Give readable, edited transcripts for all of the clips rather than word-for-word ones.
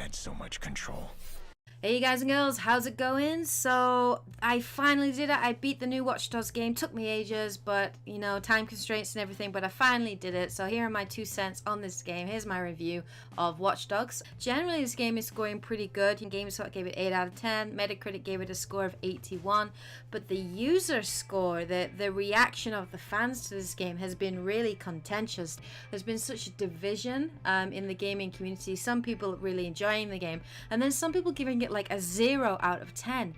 had so much control. Hey guys and girls, how's it going? So I finally did it. I beat the new Watchdogs game. Took me ages, but you know, time constraints and everything, but I finally did it. So here are my 2 cents on this game. Here's my review of Watchdogs. Generally this game is scoring pretty good. GameSpot gave it 8 out of 10. Metacritic gave it a score of 81. But the user score, the reaction of the fans to this game has been really contentious. There's been such a division in the gaming community. Some people really enjoying the game, and then some people giving it like a 0 out of 10.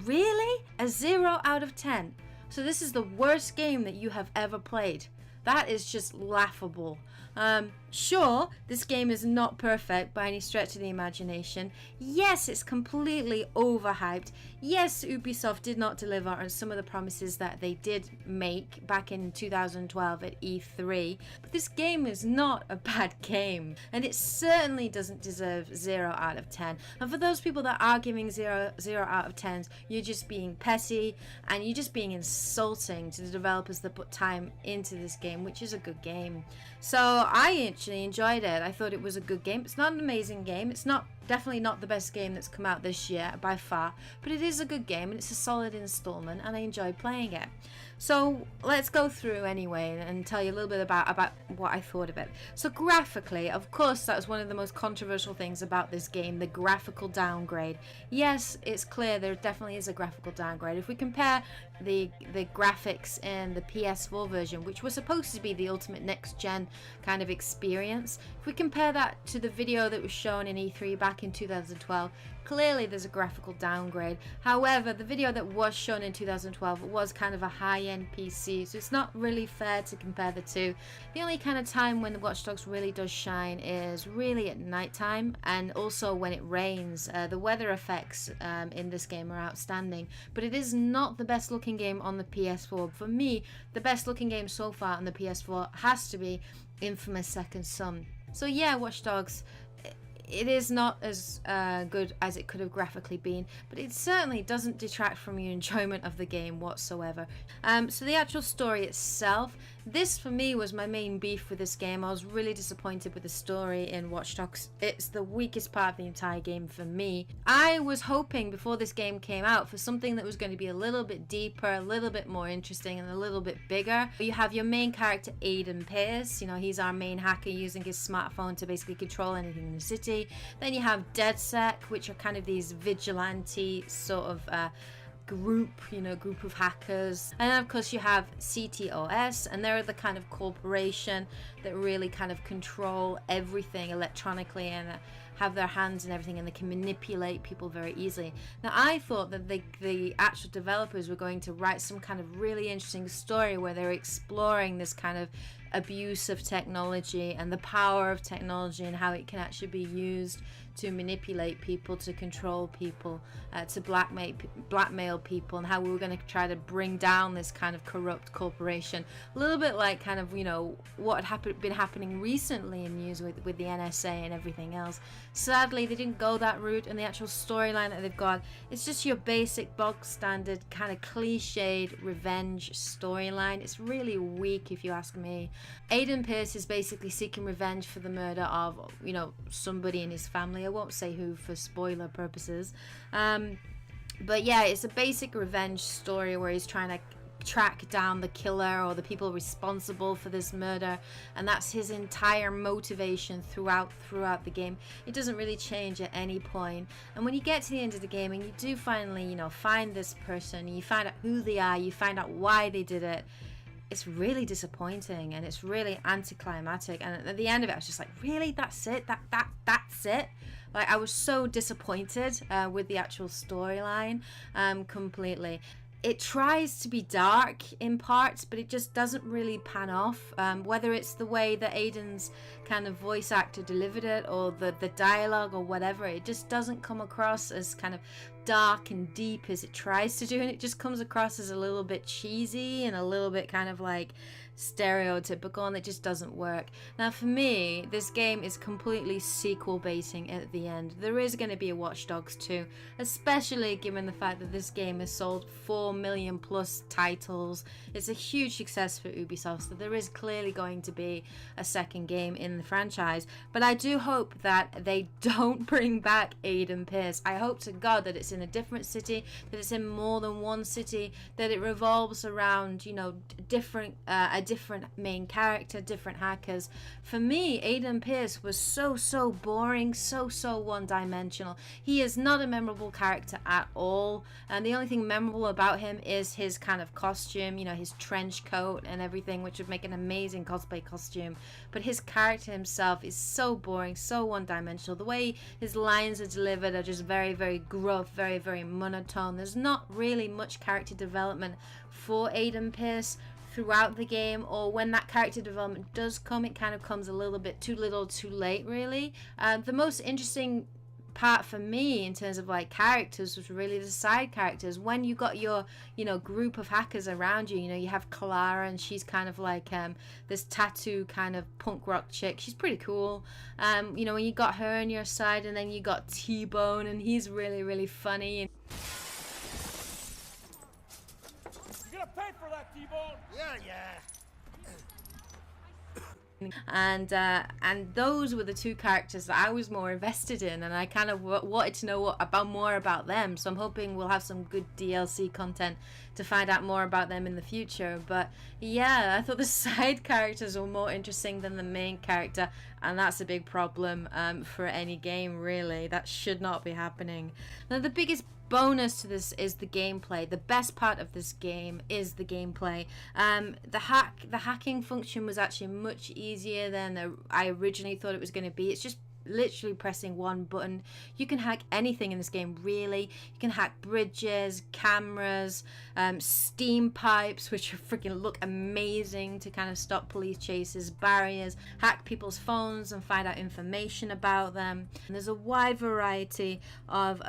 Really? A 0 out of 10? So this is the worst game that you have ever played. That is just laughable. Sure, this game is not perfect by any stretch of the imagination. Yes, it's completely overhyped. Yes, Ubisoft did not deliver on some of the promises that they did make back in 2012 at E3. But this game is not a bad game, and it certainly doesn't deserve 0 out of 10. And for those people that are giving 0 out of 10s, you're just being petty and you're just being insulting to the developers that put time into this game, which is a good game. So I actually enjoyed it. I thought it was a good game. It's not an amazing game. It's definitely not the best game that's come out this year by far, but it is a good game and it's a solid installment and I enjoyed playing it. So let's go through anyway and tell you a little bit about what I thought of it. So graphically, of course, that was one of the most controversial things about this game, the graphical downgrade. Yes, it's clear there definitely is a graphical downgrade. If we compare the graphics in the PS4 version, which was supposed to be the ultimate next gen kind of experience, if we compare that to the video that was shown in E3 back in 2012, clearly there's a graphical downgrade. However, the video that was shown in 2012 was kind of a high-end PC, so it's not really fair to compare the two. The only kind of time when the Watch Dogs really does shine is really at nighttime, and also when it rains. The weather effects in this game are outstanding, but it is not the best looking game on the PS4. For me, the best looking game so far on the PS4 has to be Infamous Second Son. So yeah, Watch Dogs, it is not as good as it could have graphically been, but it certainly doesn't detract from your enjoyment of the game whatsoever. So the actual story itself, this for me was my main beef with this game. I was really disappointed with the story in Watch Dogs. It's the weakest part of the entire game for me. I was hoping before this game came out for something that was going to be a little bit deeper, a little bit more interesting, and a little bit bigger. You have your main character Aiden Pierce. You know, he's our main hacker using his smartphone to basically control anything in the city. Then you have DedSec, which are kind of these vigilante sort of group of hackers. And then of course you have CTOS, and they're the kind of corporation that really kind of control everything electronically and have their hands and everything, and they can manipulate people very easily. Now I thought that the actual developers were going to write some kind of really interesting story where they're exploring this kind of abuse of technology and the power of technology and how it can actually be used to manipulate people, to control people, to blackmail people, and how we were going to try to bring down this kind of corrupt corporation. A little bit like kind of, you know, what had been happening recently in news with the NSA and everything else. Sadly, they didn't go that route, and the actual storyline that they've got, it's just your basic bog standard kind of cliched revenge storyline. It's really weak if you ask me. Aiden Pierce is basically seeking revenge for the murder of, you know, somebody in his family. I won't say who for spoiler purposes. But yeah, it's a basic revenge story where he's trying to track down the killer or the people responsible for this murder, and that's his entire motivation throughout the game. It doesn't really change at any point, and when you get to the end of the game and you do finally, you know, find this person, you find out who they are, you find out why they did it, it's really disappointing and it's really anticlimactic. And at the end of it I was just like, really, that's it? That's it? Like, I was so disappointed with the actual storyline completely. It tries to be dark in parts, but it just doesn't really pan off. Whether it's the way that Aiden's kind of voice actor delivered it or the dialogue or whatever, it just doesn't come across as kind of dark and deep as it tries to do, and it just comes across as a little bit cheesy and a little bit kind of like stereotypical, and it just doesn't work. Now for me, this game is completely sequel baiting at the end. There is going to be a Watch Dogs 2, especially given the fact that this game has sold 4 million plus titles. It's a huge success for Ubisoft, so there is clearly going to be a second game in the franchise. But I do hope that they don't bring back Aiden Pierce. I hope to God that it's in a different city, that it's in more than one city, that it revolves around, you know, a different main character, different hackers. For me, Aiden Pierce was so boring, so one-dimensional. He is not a memorable character at all, and the only thing memorable about him is his kind of costume, you know, his trench coat and everything, which would make an amazing cosplay costume. But his character himself is so boring, so one-dimensional. The way his lines are delivered are just very gruff, very monotone. There's not really much character development for Aiden Pierce throughout the game, or when that character development does come, it kind of comes a little bit too little too late, really. The most interesting part for me in terms of like characters was really the side characters. When you got your, you know, group of hackers around you, you know, you have Clara, and she's kind of like this tattoo kind of punk rock chick. She's pretty cool. You know, when you got her on your side, and then you got T-Bone, and he's really funny. Pay for that, T-Bone. Yeah. And those were the two characters that I was more invested in, and I kind of wanted to know more about them. So I'm hoping we'll have some good DLC content to find out more about them in the future. But yeah, I thought the side characters were more interesting than the main character, and that's a big problem for any game, really. That should not be happening. Now, the biggest bonus to this is the gameplay. The best part of this game is the gameplay. The hacking function was actually much easier than I originally thought it was going to be. It's just literally pressing one button. You can hack anything in this game, really. You can hack bridges, cameras, steam pipes, which freaking look amazing to kind of stop police chases, barriers, hack people's phones and find out information about them. And there's a wide variety of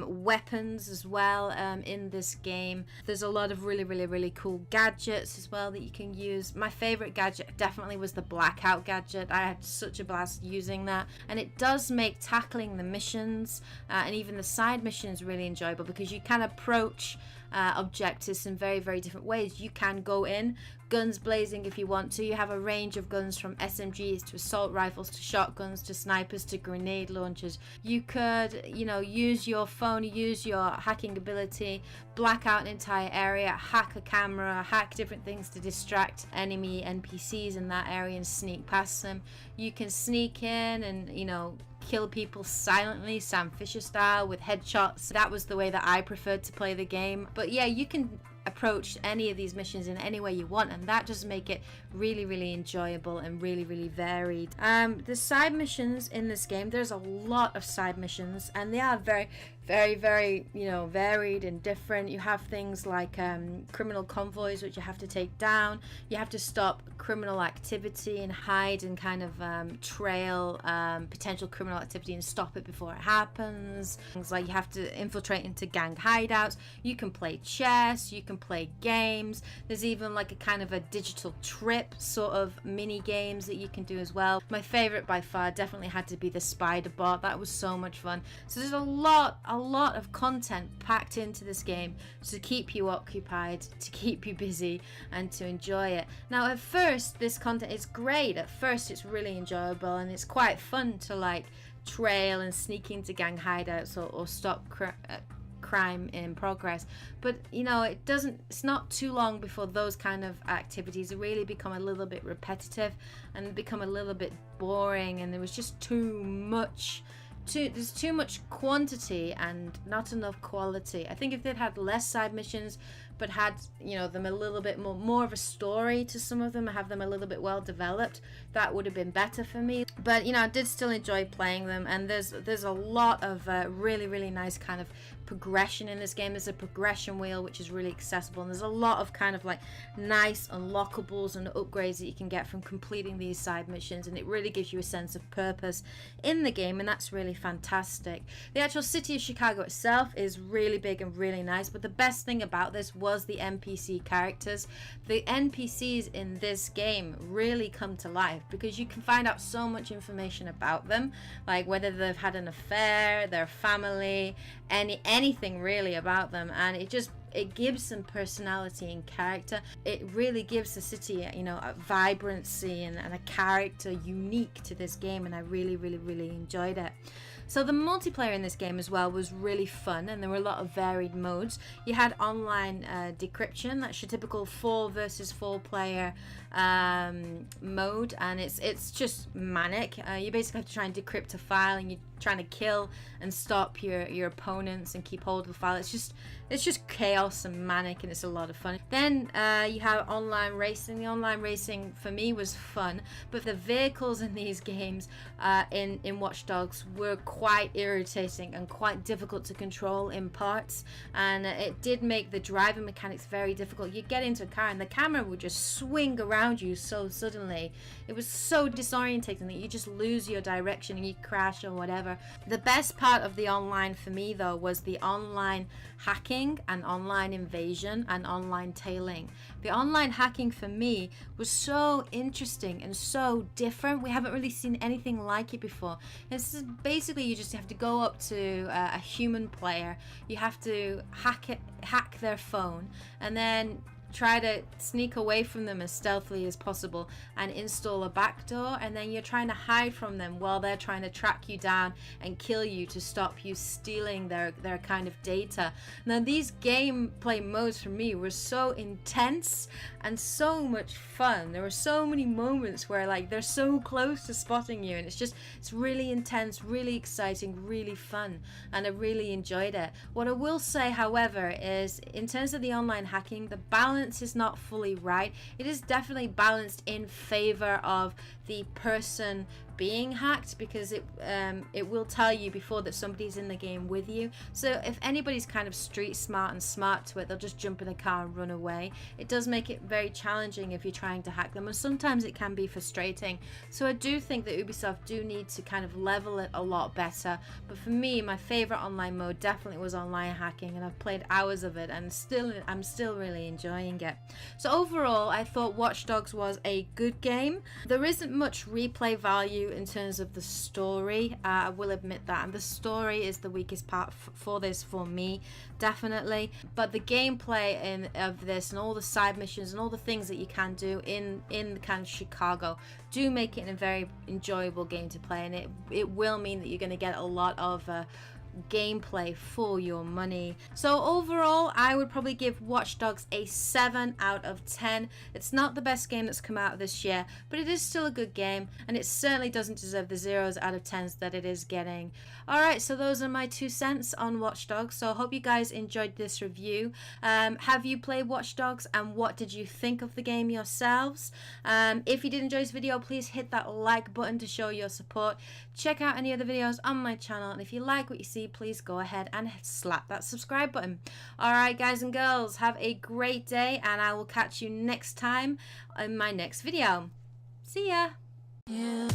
weapons as well in this game. There's a lot of really cool gadgets as well that you can use. My favorite gadget definitely was the blackout gadget. I had such a blast using that, and it does make tackling the missions and even the side missions really enjoyable, because you can approach objectives in very different ways. You can go in guns blazing if you want to. You have a range of guns from SMGs to assault rifles to shotguns to snipers to grenade launchers. You could, you know, use your phone, use your hacking ability, black out an entire area, hack a camera, hack different things to distract enemy NPCs in that area and sneak past them. You can sneak in and, you know, kill people silently, Sam Fisher style, with headshots. That was the way that I preferred to play the game. But yeah, you can approach any of these missions in any way you want, and that does make it really enjoyable and really varied. The side missions in this game, there's a lot of side missions, and they are very, you know, varied and different. You have things like criminal convoys, which you have to take down. You have to stop criminal activity and hide and kind of trail potential criminal activity and stop it before it happens. Things like you have to infiltrate into gang hideouts. You can play chess, you can play games. There's even like a kind of a digital trip sort of mini games that you can do as well. My favorite by far definitely had to be the spider bot. That was so much fun. So there's a lot of content packed into this game to keep you occupied, to keep you busy, and to enjoy it. Now, at first, this content is great. At first, it's really enjoyable, and it's quite fun to like trail and sneak into gang hideouts or stop crime in progress. But you know, it's not too long before those kind of activities really become a little bit repetitive and become a little bit boring, and there was just there's too much quantity and not enough quality. I think if they'd had less side missions, but had, you know, them a little bit more of a story to some of them, have them a little bit well developed, that would have been better for me. But you know, I did still enjoy playing them, and there's a lot of really nice kind of progression in this game. There's a progression wheel which is really accessible, and there's a lot of kind of like nice unlockables and upgrades that you can get from completing these side missions, and it really gives you a sense of purpose in the game, and that's really fantastic. The actual city of Chicago itself is really big and really nice, but the best thing about this was the NPC characters. The NPCs in this game really come to life because you can find out so much information about them, like whether they've had an affair, their family, anything really about them, and it gives some personality and character. It really gives the city, you know, a vibrancy and a character unique to this game, and I really enjoyed it. So the multiplayer in this game as well was really fun, and there were a lot of varied modes. You had online decryption, that's your typical 4 versus 4 player mode, and it's just manic. You basically have to try and decrypt a file, and you're trying to kill and stop your opponents and keep hold of the file. It's just chaos and manic, and it's a lot of fun. Then you have online racing. The online racing for me was fun, but the vehicles in these games in Watch Dogs were quite irritating and quite difficult to control in parts, and it did make the driving mechanics very difficult. You get into a car and the camera would just swing around you so suddenly. It was so disorientating that you just lose your direction and you crash or whatever. The best part of the online for me though was the online hacking and online invasion and online tailing. The online hacking for me was so interesting and so different. We haven't really seen anything like it before. This is basically, you just have to go up to a human player, you have to hack their phone, and then try to sneak away from them as stealthily as possible and install a backdoor, and then you're trying to hide from them while they're trying to track you down and kill you to stop you stealing their kind of data. Now these gameplay modes for me were so intense and so much fun. There were so many moments where like they're so close to spotting you, and it's really intense, really exciting, really fun, and I really enjoyed it. What I will say however is, in terms of the online hacking, the balance is not fully right. It is definitely balanced in favor of the person being hacked, because it will tell you before that somebody's in the game with you. So if anybody's kind of street smart and smart to it, they'll just jump in a car and run away. It does make it very challenging if you're trying to hack them, and sometimes it can be frustrating. So I do think that Ubisoft do need to kind of level it a lot better. But for me, my favorite online mode definitely was online hacking, and I've played hours of it, and I'm still really enjoying it. So overall, I thought Watch Dogs was a good game. There isn't much replay value in terms of the story, I will admit that, and the story is the weakest part for this for me, definitely. But the gameplay of this and all the side missions and all the things that you can do in the kind of Chicago do make it a very enjoyable game to play, and it will mean that you're going to get a lot of gameplay for your money. So overall, I would probably give Watch Dogs a 7 out of 10. It's not the best game that's come out this year, but it is still a good game, and it certainly doesn't deserve the 0s out of 10s that it is getting. Alright, so those are my 2 cents on Watch Dogs. So I hope you guys enjoyed this review. Have you played Watch Dogs, and what did you think of the game yourselves? If you did enjoy this video, please hit that like button to show your support. Check out any other videos on my channel, and if you like what you see, please go ahead and slap that subscribe button. Alright guys and girls, have a great day, and I will catch you next time in my next video. See ya! Yeah.